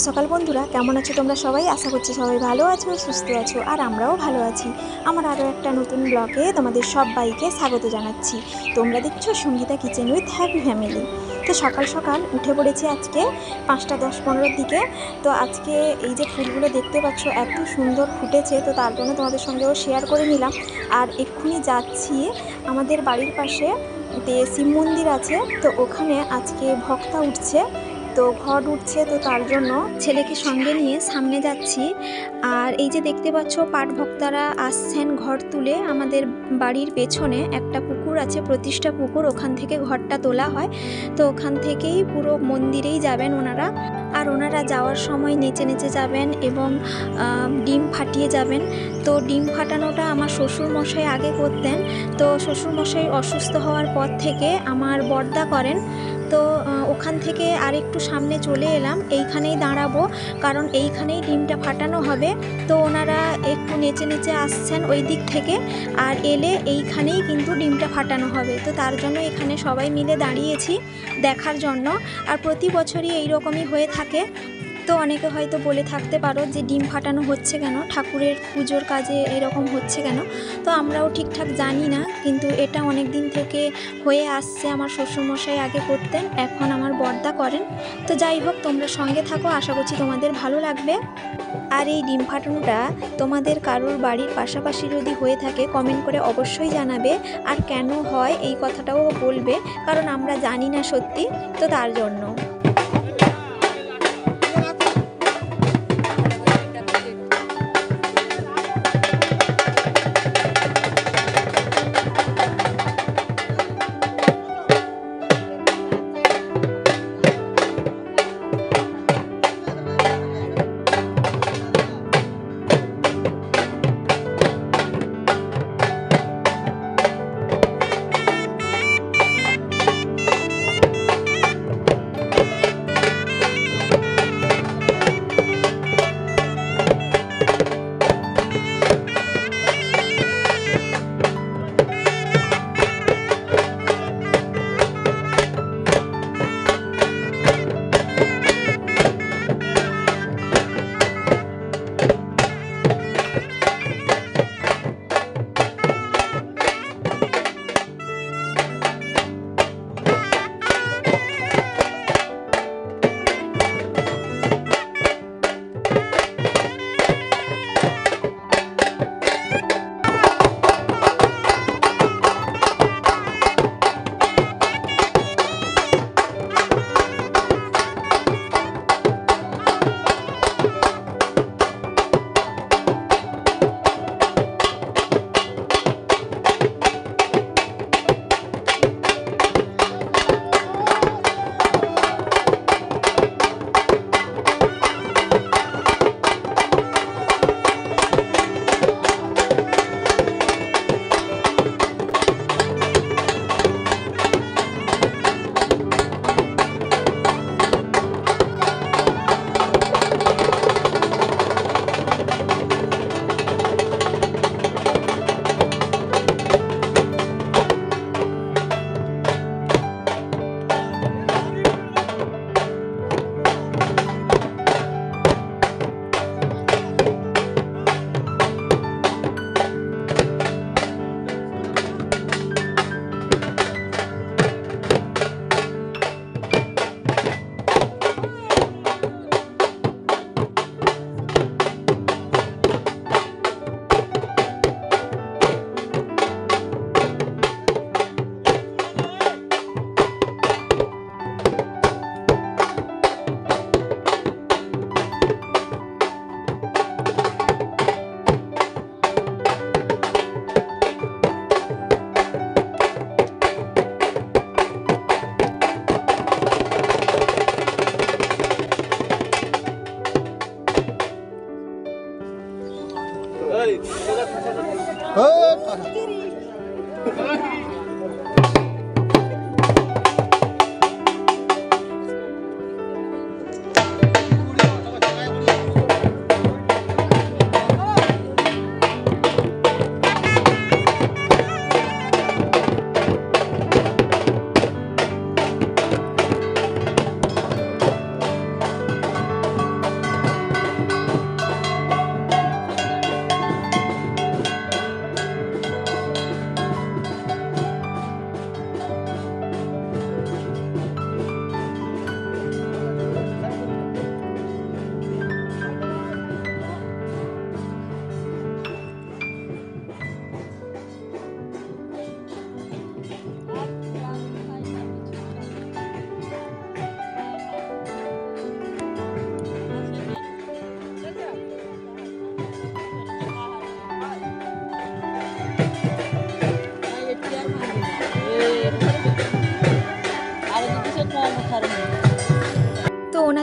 সকাল বন্ধুরা, কেমন আছো তোমরা সবাই? আশা করছি সবাই ভালো আছো, সুস্থ আছো, আর আমরাও ভালো আছি। আমার আরও একটা নতুন ব্লগে তোমাদের সবাইকে স্বাগত জানাচ্ছি। তোমরা দেখছো Sangeeta kitchen with happy family. তো সকাল সকাল উঠে পড়েছি আজকে 5টা 10-15 দিকে। তো আজকে এই যে ফুলগুলো দেখতে পাচ্ছ এত সুন্দর ফুটেছে, তো তার জন্য তোমাদের সঙ্গেও শেয়ার করে নিলাম। আর এক্ষুনি যাচ্ছি আমাদের বাড়ির পাশে শিব মন্দির আছে, তো ওখানে আজকে ভক্তা উঠছে, তো ঘট উঠছে, তো তার জন্য ছেলেকে সঙ্গে নিয়ে সামনে যাচ্ছি। আর এই যে দেখতে পাচ্ছ পাট ভক্তারা আসছেন ঘট তুলে। আমাদের বাড়ির পেছনে একটা পুকুর আছে, প্রতিষ্ঠা পুকুর, ওখান থেকে ঘরটা তোলা হয়। তো ওখান থেকেই পুরো মন্দিরেই যাবেন ওনারা। আর ওনারা যাওয়ার সময় নেচে নেচে যাবেন এবং ডিম ফাটিয়ে যাবেন। তো ডিম ফাটানোটা আমার শ্বশুরমশাই আগে করতেন, তো শ্বশুরমশাই অসুস্থ হওয়ার পর থেকে আমার বড়দা করেন। তো ওখান থেকে আর একটু সামনে চলে এলাম, এইখানেই দাঁড়াবো কারণ এইখানেই ডিমটা ফাটানো হবে। তো ওনারা একটু নেচে নেচে আসছেন ওই দিক থেকে, আর এলে এইখানেই কিন্তু ডিমটা ফাটানো হবে। তো তার জন্য এখানে সবাই মিলে দাঁড়িয়েছি দেখার জন্য। আর প্রতি বছরই এই রকমই হয়ে থাকে। তো অনেকে হয়তো বলে থাকতে পারো যে ডিম ফাটানো হচ্ছে কেন, ঠাকুরের পুজোর কাজে এরকম হচ্ছে কেন। তো আমরাও ঠিকঠাক জানি না, কিন্তু এটা অনেক দিন থেকে হয়ে আসছে। আমার শ্বশুরমশাই আগে করতেন, এখন আমার বড়দা করেন। তো যাই হোক, তোমরা সঙ্গে থাকো, আশা করছি তোমাদের ভালো লাগবে। আর এই ডিম ফাটানোটা তোমাদের কারোর বাড়ির পাশাপাশি যদি হয়ে থাকে কমেন্ট করে অবশ্যই জানাবে। আর কেন হয় এই কথাটাও বলবে, কারণ আমরা জানি না সত্যি, তো তার জন্য।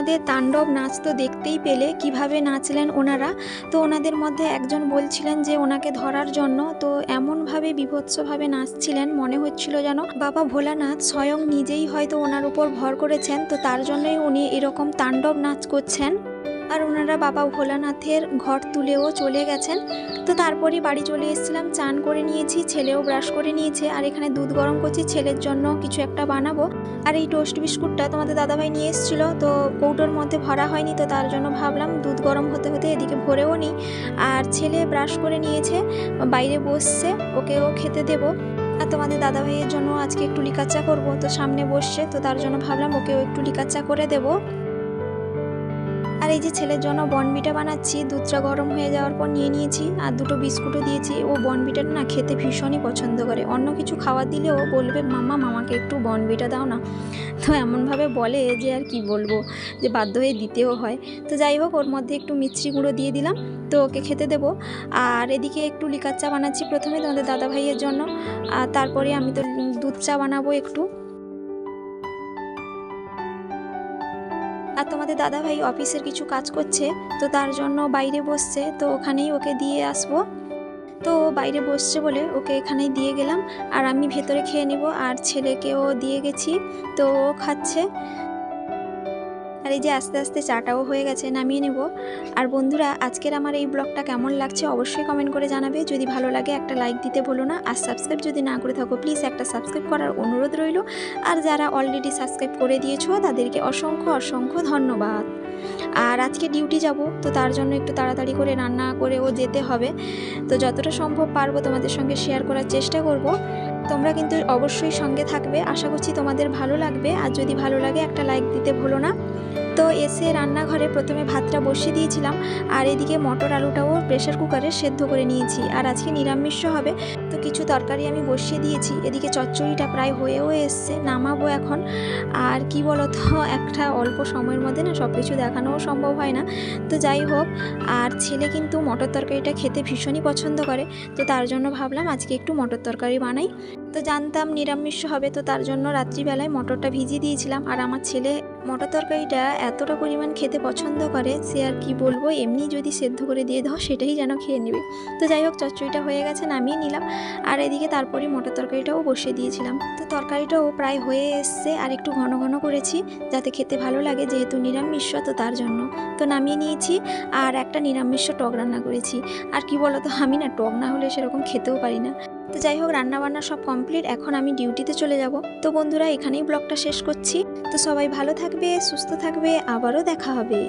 ওনাদের তাণ্ডব নাচ তো দেখতেই পেলে কিভাবে নাচলেন ওনারা। তো ওনাদের মধ্যে একজন বলছিলেন যে ওনাকে ধরার জন্য, তো এমনভাবে বিভৎসভাবে নাচছিলেন মনে হচ্ছিল যেন বাবা ভোলানাথ স্বয়ং নিজেই হয়তো ওনার উপর ভর করেছেন, তো তার জন্যই উনি এরকম তাণ্ডব নাচ করছেন। আর ওনারা বাবা ভোলানাথের ঘর তুলেও চলে গেছেন। তো তারপরই বাড়ি চলে এসেছিলাম, চান করে নিয়েছি, ছেলেও ব্রাশ করে নিয়েছে। আর এখানে দুধ গরম করছি ছেলের জন্য কিছু একটা বানাবো। আর এই টোস্ট বিস্কুটটা তোমাদের দাদাভাই নিয়ে এসেছিলো, তো কৌটোর মধ্যে ভরা হয়নি, তো তার জন্য ভাবলাম দুধ গরম হতে হতে এদিকে ভরেও নিই। আর ছেলে ব্রাশ করে নিয়েছে, বাইরে বসছে, ওকেও খেতে দেবো। আর তোমাদের দাদাভাইয়ের জন্য আজকে একটু লিকার চা করবো, তো সামনে বসছে, তো তার জন্য ভাবলাম ওকেও একটু লিকার চা করে দেবো। আর এই যে ছেলের জন্য বর্নভিটা বানাচ্ছি, দুধটা গরম হয়ে যাওয়ার পর নিয়ে নিয়েছি আর দুটো বিস্কুটও দিয়েছি। ও বর্নভিটাটা না খেতে ভীষণই পছন্দ করে, অন্য কিছু খাওয়া দিলেও বলবে মাম্মা মামাকে একটু বর্নভিটা দাও না। তো এমনভাবে বলে যে আর কি বলবো, যে বাধ্য হয়ে দিতেও হয়। তো যাই হোক, ওর মধ্যে একটু মিষ্টি গুঁড়ো দিয়ে দিলাম, তো ওকে খেতে দেবো। আর এদিকে একটু লিকার চা বানাচ্ছি প্রথমে তোমাদের দাদাভাইয়ের জন্য, আর তারপরে আমি তো দুধ চা বানাবো একটু। আর তোমাদের দাদাভাই অফিসের কিছু কাজ করছে, তো তার জন্য বাইরে বসছে, তো ওখানেই ওকে দিয়ে আসবো। তো বাইরে বসছে বলে ওকে এখানেই দিয়ে গেলাম, আর আমি ভেতরে খেয়ে নেব। আর ছেলেকেও দিয়ে গেছি, তো ও খাচ্ছে। আর এই যে আস্তে আস্তে চাটাও হয়ে গেছে, নামিয়ে নেব। আর বন্ধুরা, আজকের আমার এই ব্লগটা কেমন লাগছে অবশ্যই কমেন্ট করে জানাবে। যদি ভালো লাগে একটা লাইক দিতে ভুলো না, আর সাবস্ক্রাইব যদি না করে থাকো প্লিজ একটা সাবস্ক্রাইব করার অনুরোধ রইল। আর যারা অলরেডি সাবস্ক্রাইব করে দিয়েছো তাদেরকে অসংখ্য অসংখ্য ধন্যবাদ। আর আজকে ডিউটি যাব, তো তার জন্য একটু তাড়াতাড়ি করে রান্না করেও যেতে হবে। তো যতটা সম্ভব পারবো তোমাদের সঙ্গে শেয়ার করার চেষ্টা করব। তোমরা কিন্তু অবশ্যই সঙ্গে থাকবে, আশা করছি তোমাদের ভালো লাগবে। আর যদি ভালো লাগে একটা লাইক দিতে ভুলো না। তো এসে রান্নাঘরে প্রথমে ভাতটা বসিয়ে দিয়েছিলাম, আর এদিকে মটর আলুটাও প্রেসার কুকারে সেদ্ধ করে নিয়েছি। আর আজকে নিরামিষ হবে, তো কিছু তরকারি আমি বসিয়ে দিয়েছি। এদিকে চচ্চড়িটা প্রায় হয়েও এসছে, নামাবো এখন। আর কি বলো তো, একটা অল্প সময়ের মধ্যে না সব কিছু দেখানোও সম্ভব হয় না। তো যাই হোক, আর ছেলে কিন্তু মটর তরকারিটা খেতে ভীষণই পছন্দ করে, তো তার জন্য ভাবলাম আজকে একটু মটর তরকারি বানাই। তো জানতাম নিরামিষ হবে, তো তার জন্য রাত্রিবেলায় মটরটা ভিজিয়ে দিয়েছিলাম। আর আমার ছেলে মটর তরকারিটা এতটা পরিমাণ খেতে পছন্দ করে, সে আর কি বলবো, এমনি যদি সেদ্ধ করে দিয়ে দাও সেটাই যেন খেয়ে নেবে। তো যাই হোক, চচ্চড়িটা হয়ে গেছে, নামিয়ে নিলাম। আর এদিকে তারপরে মটর তরকারিটাও বসিয়ে দিয়েছিলাম। তো তরকারিটাও প্রায় হয়ে এসছে, আর একটু ঘন ঘন করেছি যাতে খেতে ভালো লাগে, যেহেতু নিরামিষ, তো তার জন্য। তো নামিয়ে নিয়েছি, আর একটা নিরামিষ টক রান্না করেছি। আর কি বলো তো, আমি না টক না হলে সেরকম খেতেও পারি না। তো যাই হোক, রান্নাবান্না সব কমপ্লিট, এখন আমি ডিউটিতে চলে যাব। তো বন্ধুরা, এখানেই ব্লগটা শেষ করছি। তো সবাই ভালো থাকবে, সুস্থ থাকবে, আবারও দেখা হবে।